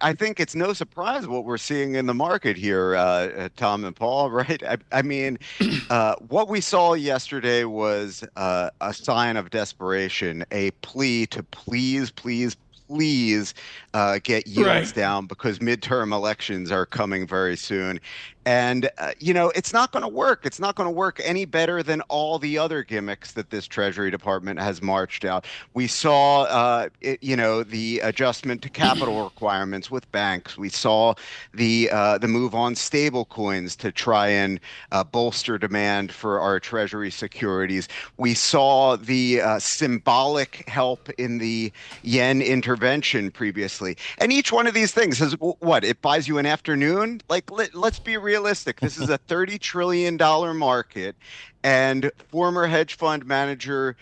I think it's no surprise what we're seeing in the market here, Tom and Paul, right? I mean, what we saw yesterday was a sign of desperation, a plea to please, please, please get yields Right. down because midterm elections are coming very soon. And, it's not going to work. It's not going to work any better than all the other gimmicks that this Treasury Department has marched out. We saw, the adjustment to capital requirements with banks. We saw the move on stable coins to try and bolster demand for our Treasury securities. We saw the symbolic help in the yen intervention previously. And each one of these things is what? It buys you an afternoon? Like, let's be realistic. This is a $30 trillion market. And former hedge fund manager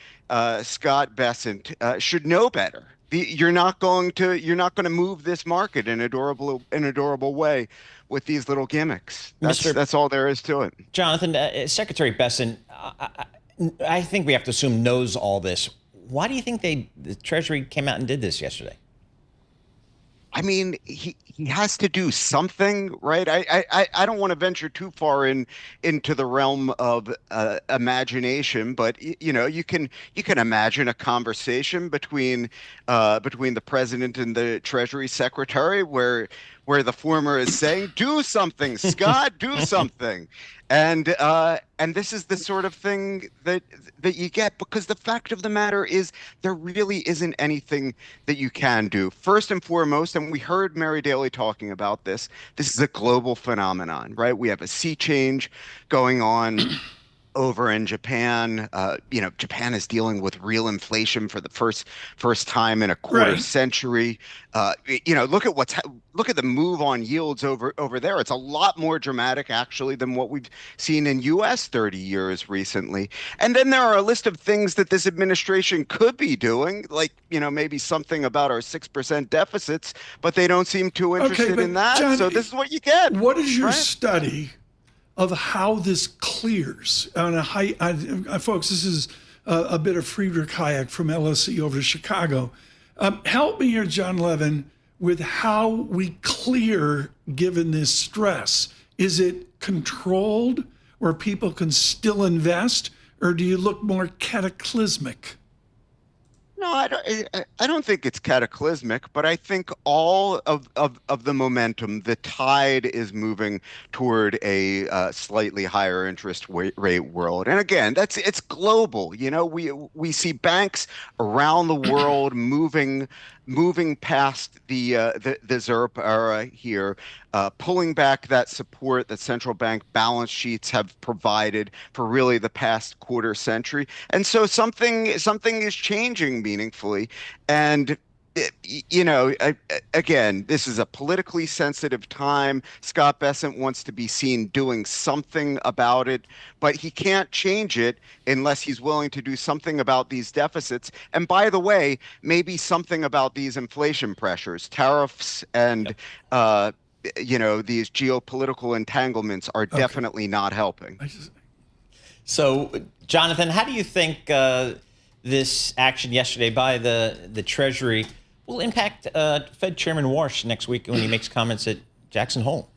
Scott Bessent should know better. You're not going to move this market in a durable way with these little gimmicks. That's Mr. that's all there is to it. Jonathan, Secretary Bessent, I think we have to assume knows all this. Why do you think the Treasury came out and did this yesterday? I mean, he has to do something, right? I don't want to venture too far into the realm of imagination, but you can imagine a conversation between the president and the Treasury Secretary where the former is saying, "Do something, Scott, do something." And this is the sort of thing that you get because the fact of the matter is there really isn't anything that you can do. First and foremost, and we heard Mary Daly talking about this, this is a global phenomenon, right? We have a sea change going on over in Japan. Japan is dealing with real inflation for the first time in a quarter Right. century. Look at the move on yields over there. It's a lot more dramatic actually than what we've seen in U.S. 30 years recently. And then there are a list of things that this administration could be doing, like maybe something about our 6% deficits, but they don't seem too Okay, interested in but that. John, So this is what you get, what is your right? study of how this clears on a high? Folks, this is a bit of Friedrich Hayek from LSE over to Chicago. Help me here, John Levin, with how we clear given this stress. Is it controlled where people can still invest, or do you look more cataclysmic? No, I don't think it's cataclysmic, but I think all of the momentum, the tide is moving toward a slightly higher interest rate world. And again, it's global. We see banks around the world moving past the ZIRP era here, pulling back that support that central bank balance sheets have provided for really the past quarter century. And so something is changing meaningfully. And again, this is a politically sensitive time. Scott Bessent wants to be seen doing something about it, but he can't change it unless he's willing to do something about these deficits. And by the way, maybe something about these inflation pressures, tariffs, and these geopolitical entanglements are definitely not helping. So, Jonathan, how do you think this action yesterday by the Treasury will impact Fed Chairman Warsh next week when he makes comments at Jackson Hole?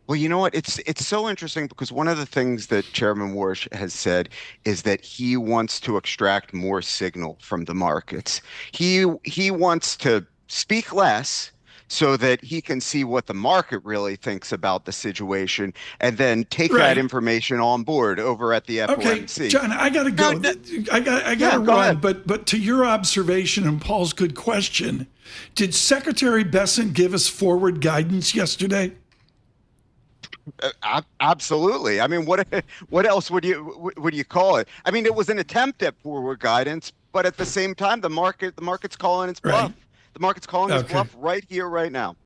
Well, you know what? It's so interesting because one of the things that Chairman Warsh has said is that he wants to extract more signal from the markets. He wants to speak less so that he can see what the market really thinks about the situation and then take that Right. information on board over at the Okay, FOMC. John, I gotta go. No, I gotta yeah, go run. ahead. But to your observation and Paul's good question, did Secretary Bessent give us forward guidance yesterday? Absolutely. I mean, what else would you call it? I mean, it was an attempt at forward guidance, but at the same time, the market's calling its Right. bluff. The market's calling its Okay. bluff right here, right now.